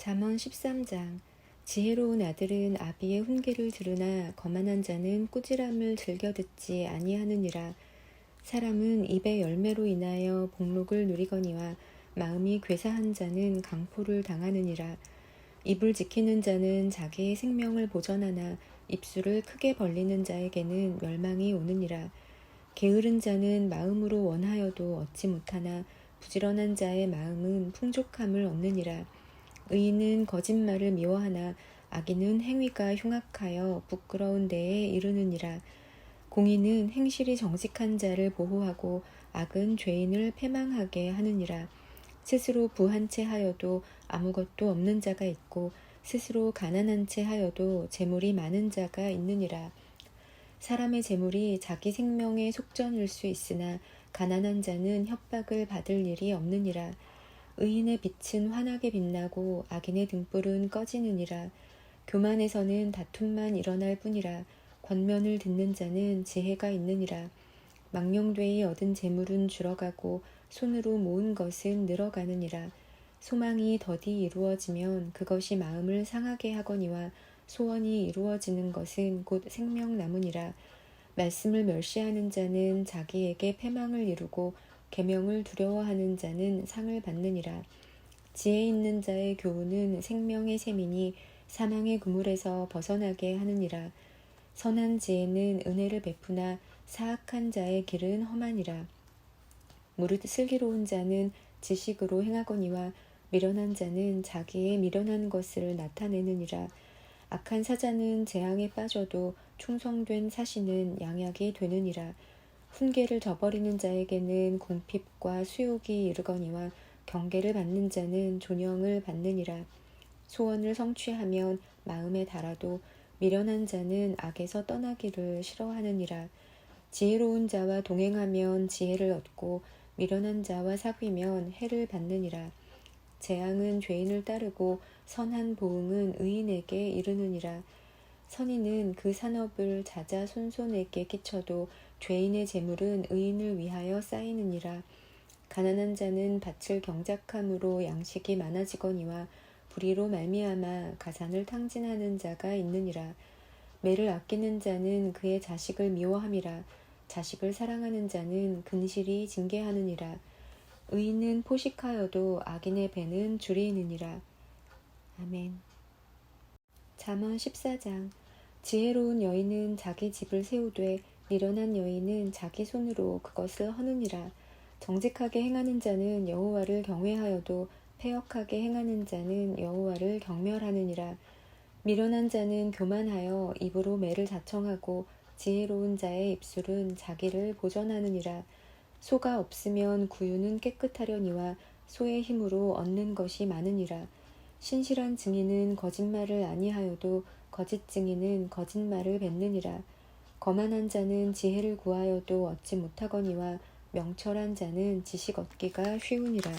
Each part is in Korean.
잠언 13장. 지혜로운 아들은 아비의 훈계를 들으나 거만한 자는 꾸지람을 즐겨 듣지 아니하느니라. 사람은 입의 열매로 인하여 복록을 누리거니와 마음이 괴사한 자는 강포를 당하느니라. 입을 지키는 자는 자기의 생명을 보전하나 입술을 크게 벌리는 자에게는 멸망이 오느니라. 게으른 자는 마음으로 원하여도 얻지 못하나 부지런한 자의 마음은 풍족함을 얻느니라. 의인은 거짓말을 미워하나 악인은 행위가 흉악하여 부끄러운 데에 이르느니라. 공의는 행실이 정직한 자를 보호하고 악은 죄인을 패망하게 하느니라. 스스로 부한 채 하여도 아무것도 없는 자가 있고 스스로 가난한 채 하여도 재물이 많은 자가 있느니라. 사람의 재물이 자기 생명의 속전일 수 있으나 가난한 자는 협박을 받을 일이 없느니라. 의인의 빛은 환하게 빛나고 악인의 등불은 꺼지느니라. 교만에서는 다툼만 일어날 뿐이라. 권면을 듣는 자는 지혜가 있느니라. 망령되이 얻은 재물은 줄어가고 손으로 모은 것은 늘어가느니라. 소망이 더디 이루어지면 그것이 마음을 상하게 하거니와 소원이 이루어지는 것은 곧 생명나무니라. 말씀을 멸시하는 자는 자기에게 패망을 이루고 계명을 두려워하는 자는 상을 받느니라. 지혜 있는 자의 교훈은 생명의 셈이니 사망의 그물에서 벗어나게 하느니라. 선한 지혜는 은혜를 베푸나 사악한 자의 길은 험하니라. 무릇 슬기로운 자는 지식으로 행하거니와 미련한 자는 자기의 미련한 것을 나타내느니라. 악한 사자는 재앙에 빠져도 충성된 사신은 양약이 되느니라. 훈계를 저버리는 자에게는 궁핍과 수욕이 이르거니와 경계를 받는 자는 존영을 받느니라. 소원을 성취하면 마음에 달아도 미련한 자는 악에서 떠나기를 싫어하느니라. 지혜로운 자와 동행하면 지혜를 얻고 미련한 자와 사귀면 해를 받느니라. 재앙은 죄인을 따르고 선한 보응은 의인에게 이르느니라. 선인은 그 산업을 자자손손에게 끼쳐도 죄인의 재물은 의인을 위하여 쌓이느니라. 가난한 자는 밭을 경작함으로 양식이 많아지거니와 불의로 말미암아 가산을 탕진하는 자가 있느니라. 매를 아끼는 자는 그의 자식을 미워함이라. 자식을 사랑하는 자는 근실이 징계하느니라. 의인은 포식하여도 악인의 배는 줄이느니라. 아멘. 잠언 14장. 지혜로운 여인은 자기 집을 세우되 미련한 여인은 자기 손으로 그것을 허느니라. 정직하게 행하는 자는 여호와를 경외하여도 패역하게 행하는 자는 여호와를 경멸하느니라. 미련한 자는 교만하여 입으로 매를 자청하고 지혜로운 자의 입술은 자기를 보전하느니라. 소가 없으면 구유는 깨끗하려니와 소의 힘으로 얻는 것이 많으니라. 신실한 증인은 거짓말을 아니하여도 거짓 증인은 거짓말을 뱉느니라. 거만한 자는 지혜를 구하여도 얻지 못하거니와 명철한 자는 지식 얻기가 쉬우니라.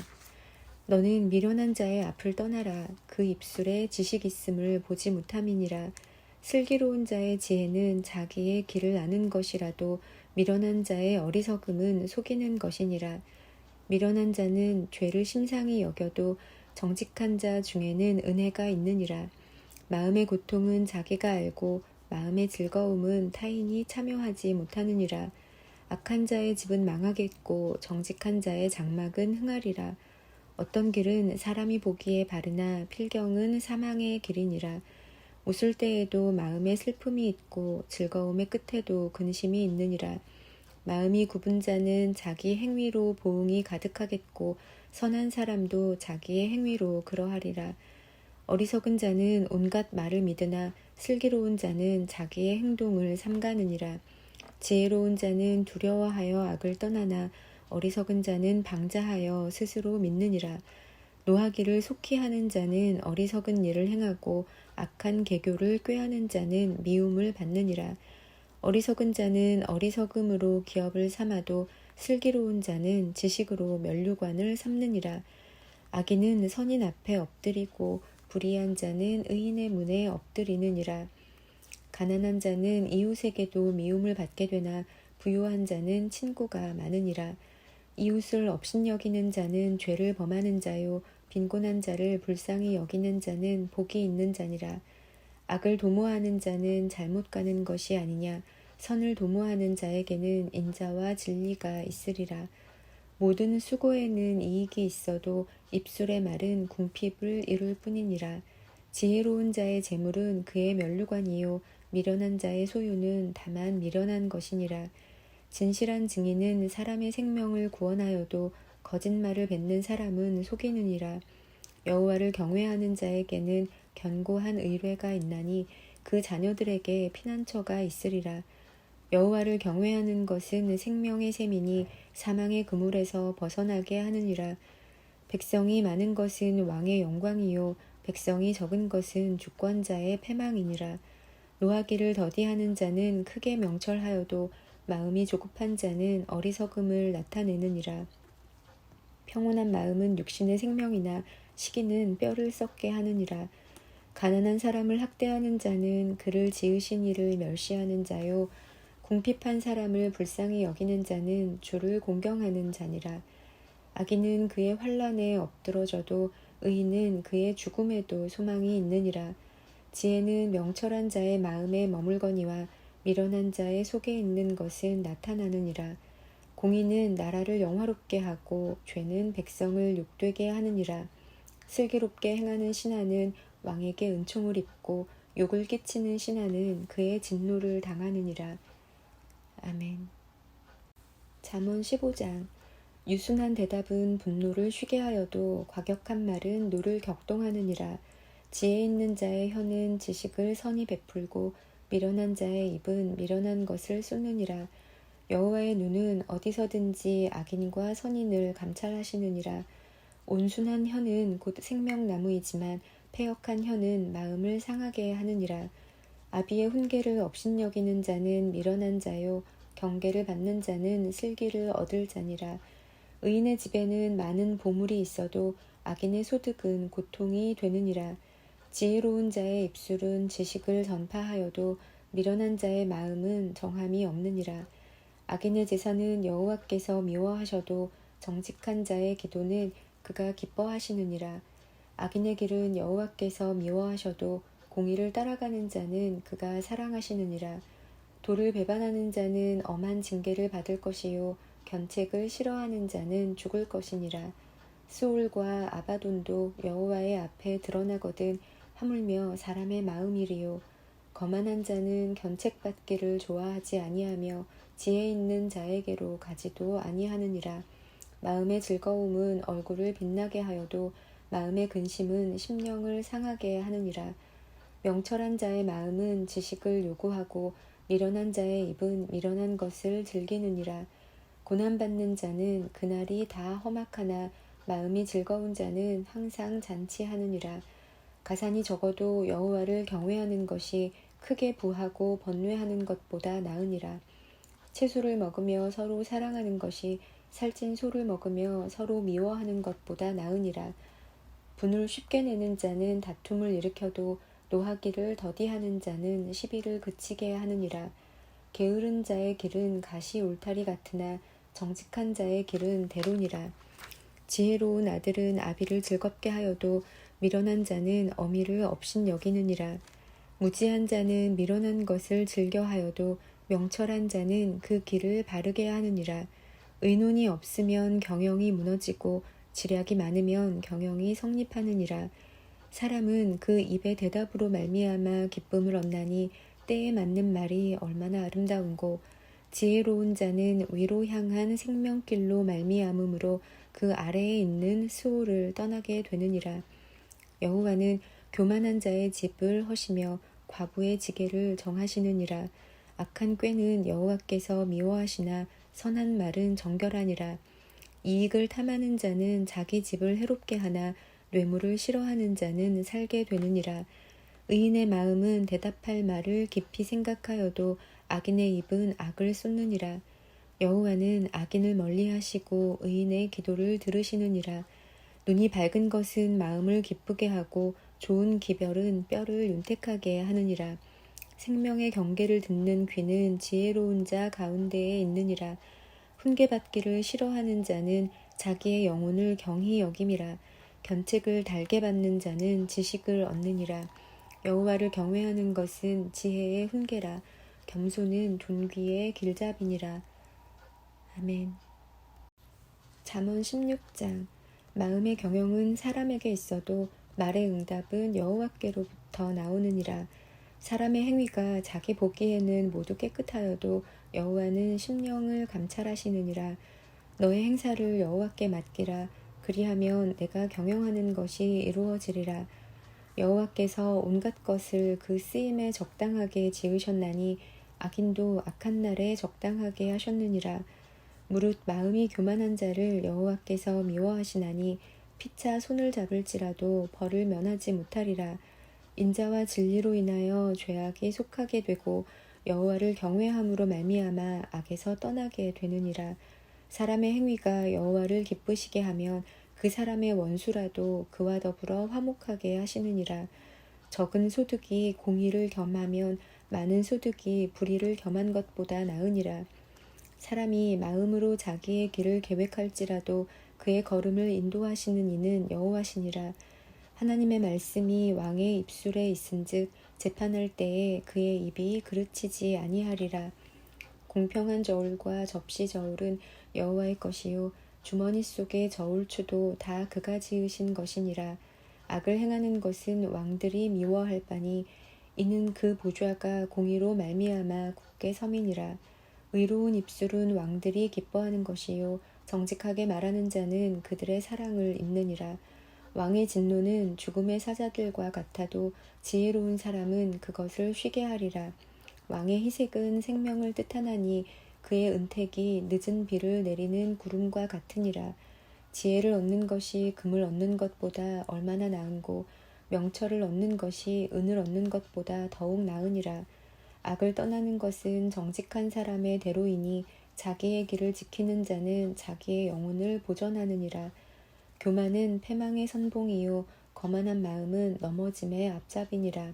너는 미련한 자의 앞을 떠나라. 그 입술에 지식 있음을 보지 못함이니라. 슬기로운 자의 지혜는 자기의 길을 아는 것이라도 미련한 자의 어리석음은 속이는 것이니라. 미련한 자는 죄를 심상히 여겨도 정직한 자 중에는 은혜가 있느니라. 마음의 고통은 자기가 알고 마음의 즐거움은 타인이 참여하지 못하느니라. 악한 자의 집은 망하겠고 정직한 자의 장막은 흥하리라. 어떤 길은 사람이 보기에 바르나 필경은 사망의 길이니라. 웃을 때에도 마음에 슬픔이 있고 즐거움의 끝에도 근심이 있느니라. 마음이 굽은 자는 자기 행위로 보응이 가득하겠고 선한 사람도 자기의 행위로 그러하리라. 어리석은 자는 온갖 말을 믿으나 슬기로운 자는 자기의 행동을 삼가느니라. 지혜로운 자는 두려워하여 악을 떠나나 어리석은 자는 방자하여 스스로 믿느니라. 노하기를 속히 하는 자는 어리석은 일을 행하고 악한 계교를 꾀하는 자는 미움을 받느니라. 어리석은 자는 어리석음으로 기업을 삼아도 슬기로운 자는 지식으로 면류관을 삼느니라. 악인은 선인 앞에 엎드리고 불의한 자는 의인의 문에 엎드리느니라. 가난한 자는 이웃에게도 미움을 받게 되나 부유한 자는 친구가 많으니라. 이웃을 업신여기는 자는 죄를 범하는 자요 빈곤한 자를 불쌍히 여기는 자는 복이 있는 자니라. 악을 도모하는 자는 잘못 가는 것이 아니냐. 선을 도모하는 자에게는 인자와 진리가 있으리라. 모든 수고에는 이익이 있어도 입술의 말은 궁핍을 이룰 뿐이니라. 지혜로운 자의 재물은 그의 면류관이요 미련한 자의 소유는 다만 미련한 것이니라. 진실한 증인은 사람의 생명을 구원하여도 거짓말을 뱉는 사람은 속이느니라. 여호와를 경외하는 자에게는 견고한 의뢰가 있나니 그 자녀들에게 피난처가 있으리라. 여호와를 경외하는 것은 생명의 셈이니 사망의 그물에서 벗어나게 하느니라. 백성이 많은 것은 왕의 영광이요 백성이 적은 것은 주권자의 패망이니라. 노하기를 더디하는 자는 크게 명철하여도 마음이 조급한 자는 어리석음을 나타내느니라. 평온한 마음은 육신의 생명이나 시기는 뼈를 썩게 하느니라. 가난한 사람을 학대하는 자는 그를 지으신 이를 멸시하는 자요 궁핍한 사람을 불쌍히 여기는 자는 주를 공경하는 자니라. 악인은 그의 환난에 엎드러져도 의인은 그의 죽음에도 소망이 있느니라. 지혜는 명철한 자의 마음에 머물거니와 미련한 자의 속에 있는 것은 나타나느니라. 공의는 나라를 영화롭게 하고 죄는 백성을 욕되게 하느니라. 슬기롭게 행하는 신하는 왕에게 은총을 입고 욕을 끼치는 신하는 그의 진노를 당하느니라. 아멘. 잠언 15장. 유순한 대답은 분노를 쉬게 하여도 과격한 말은 노를 격동하느니라. 지혜 있는 자의 혀는 지식을 선히 베풀고 미련한 자의 입은 미련한 것을 쏟느니라. 여호와의 눈은 어디서든지 악인과 선인을 감찰하시느니라. 온순한 혀는 곧 생명나무이지만 패역한 혀는 마음을 상하게 하느니라. 아비의 훈계를 업신여기는 자는 미련한 자요 경계를 받는 자는 슬기를 얻을 자니라. 의인의 집에는 많은 보물이 있어도 악인의 소득은 고통이 되느니라. 지혜로운 자의 입술은 지식을 전파하여도 미련한 자의 마음은 정함이 없느니라. 악인의 제사는 여호와께서 미워하셔도 정직한 자의 기도는 그가 기뻐하시느니라. 악인의 길은 여호와께서 미워하셔도 공의를 따라가는 자는 그가 사랑하시느니라. 도를 배반하는 자는 엄한 징계를 받을 것이요 견책을 싫어하는 자는 죽을 것이니라. 수올과 아바돈도 여호와의 앞에 드러나거든 하물며 사람의 마음이리요. 거만한 자는 견책받기를 좋아하지 아니하며 지혜 있는 자에게로 가지도 아니하느니라. 마음의 즐거움은 얼굴을 빛나게 하여도 마음의 근심은 심령을 상하게 하느니라. 명철한 자의 마음은 지식을 요구하고 미련한 자의 입은 미련한 것을 즐기느니라. 고난받는 자는 그날이 다 험악하나 마음이 즐거운 자는 항상 잔치하느니라. 가산이 적어도 여호와를 경외하는 것이 크게 부하고 번뇌하는 것보다 나으니라. 채소를 먹으며 서로 사랑하는 것이 살찐 소를 먹으며 서로 미워하는 것보다 나으니라. 분을 쉽게 내는 자는 다툼을 일으켜도 노하기를 더디하는 자는 시비를 그치게 하느니라. 게으른 자의 길은 가시 울타리 같으나 정직한 자의 길은 대론이라. 지혜로운 아들은 아비를 즐겁게 하여도 미련한 자는 어미를 업신여기느니라. 무지한 자는 미련한 것을 즐겨하여도 명철한 자는 그 길을 바르게 하느니라. 의논이 없으면 경영이 무너지고 지략이 많으면 경영이 성립하느니라. 사람은 그 입의 대답으로 말미암아 기쁨을 얻나니 때에 맞는 말이 얼마나 아름다운고 지혜로운 자는 위로 향한 생명길로 말미암음으로 그 아래에 있는 수호를 떠나게 되느니라. 여호와는 교만한 자의 집을 허시며 과부의 지게를 정하시느니라. 악한 꾀는 여호와께서 미워하시나 선한 말은 정결하니라. 이익을 탐하는 자는 자기 집을 해롭게 하나 뇌물을 싫어하는 자는 살게 되느니라. 의인의 마음은 대답할 말을 깊이 생각하여도 악인의 입은 악을 쏟느니라. 여호와는 악인을 멀리하시고 의인의 기도를 들으시느니라. 눈이 밝은 것은 마음을 기쁘게 하고 좋은 기별은 뼈를 윤택하게 하느니라. 생명의 경계를 듣는 귀는 지혜로운 자 가운데에 있느니라. 훈계받기를 싫어하는 자는 자기의 영혼을 경히 여김이라. 견책을 달게 받는 자는 지식을 얻느니라. 여호와를 경외하는 것은 지혜의 훈계라. 겸손은 존귀의 길잡이니라. 아멘. 잠언 16장. 마음의 경영은 사람에게 있어도 말의 응답은 여호와께로부터 나오느니라. 사람의 행위가 자기 보기에는 모두 깨끗하여도 여호와는 심령을 감찰하시느니라. 너의 행사를 여호와께 맡기라. 그리하면 내가 경영하는 것이 이루어지리라. 여호와께서 온갖 것을 그 쓰임에 적당하게 지으셨나니 악인도 악한 날에 적당하게 하셨느니라. 무릇 마음이 교만한 자를 여호와께서 미워하시나니 피차 손을 잡을지라도 벌을 면하지 못하리라. 인자와 진리로 인하여 죄악이 속하게 되고 여호와를 경외함으로 말미암아 악에서 떠나게 되느니라. 사람의 행위가 여호와를 기쁘시게 하면 그 사람의 원수라도 그와 더불어 화목하게 하시느니라. 적은 소득이 공의를 겸하면 많은 소득이 불의를 겸한 것보다 나으니라. 사람이 마음으로 자기의 길을 계획할지라도 그의 걸음을 인도하시는 이는 여호와시니라. 하나님의 말씀이 왕의 입술에 있은즉 재판할 때에 그의 입이 그르치지 아니하리라. 공평한 저울과 접시 저울은 여호와의 것이요 주머니 속의 저울추도 다 그가 지으신 것이니라. 악을 행하는 것은 왕들이 미워할 바니 이는 그 보좌가 공의로 말미암아 굳게 섬이니라. 의로운 입술은 왕들이 기뻐하는 것이요 정직하게 말하는 자는 그들의 사랑을 입느니라. 왕의 진노는 죽음의 사자들과 같아도 지혜로운 사람은 그것을 쉬게 하리라. 왕의 희색은 생명을 뜻하나니 그의 은택이 늦은 비를 내리는 구름과 같으니라. 지혜를 얻는 것이 금을 얻는 것보다 얼마나 나은고 명철을 얻는 것이 은을 얻는 것보다 더욱 나으니라. 악을 떠나는 것은 정직한 사람의 대로이니 자기의 길을 지키는 자는 자기의 영혼을 보전하느니라. 교만은 패망의 선봉이요 거만한 마음은 넘어짐의 앞잡이니라.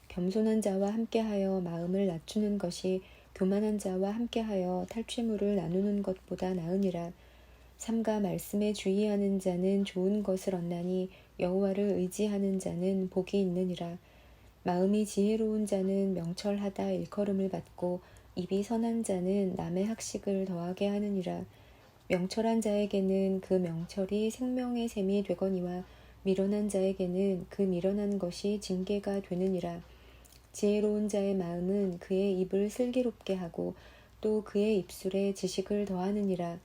겸손한 자와 함께하여 마음을 낮추는 것이 교만한 자와 함께하여 탈취물을 나누는 것보다 나으니라. 삼가 말씀에 주의하는 자는 좋은 것을 얻나니 여호와를 의지하는 자는 복이 있느니라. 마음이 지혜로운 자는 명철하다 일컬음을 받고 입이 선한 자는 남의 학식을 더하게 하느니라. 명철한 자에게는 그 명철이 생명의 샘이 되거니와 미련한 자에게는 그 미련한 것이 징계가 되느니라. 지혜로운 자의 마음은 그의 입을 슬기롭게 하고 또 그의 입술에 지식을 더하느니라.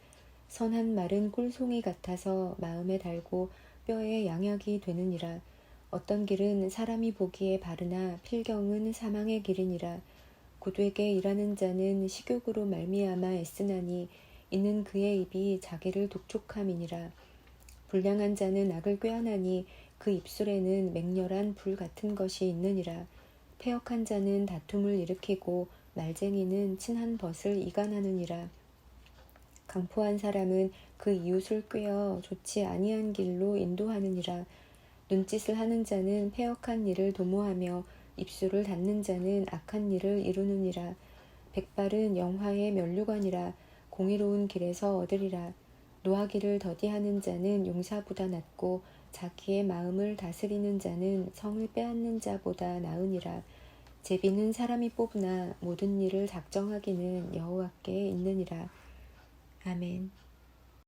선한 말은 꿀송이 같아서 마음에 달고 뼈에 양약이 되느니라. 어떤 길은 사람이 보기에 바르나 필경은 사망의 길이니라. 고되게 일하는 자는 식욕으로 말미암아 애쓰나니 이는 그의 입이 자기를 독촉함이니라. 불량한 자는 악을 꾀하나니 그 입술에는 맹렬한 불 같은 것이 있느니라. 패역한 자는 다툼을 일으키고 말쟁이는 친한 벗을 이간하느니라. 강포한 사람은 그 이웃을 꾀어 좋지 아니한 길로 인도하느니라. 눈짓을 하는 자는 패역한 일을 도모하며 입술을 닫는 자는 악한 일을 이루느니라. 백발은 영화의 면류관이라. 공의로운 길에서 얻으리라. 노하기를 더디하는 자는 용사보다 낫고 자기의 마음을 다스리는 자는 성을 빼앗는 자보다 나으니라. 제비는 사람이 뽑으나 모든 일을 작정하기는 여호와께 있느니라. 아멘.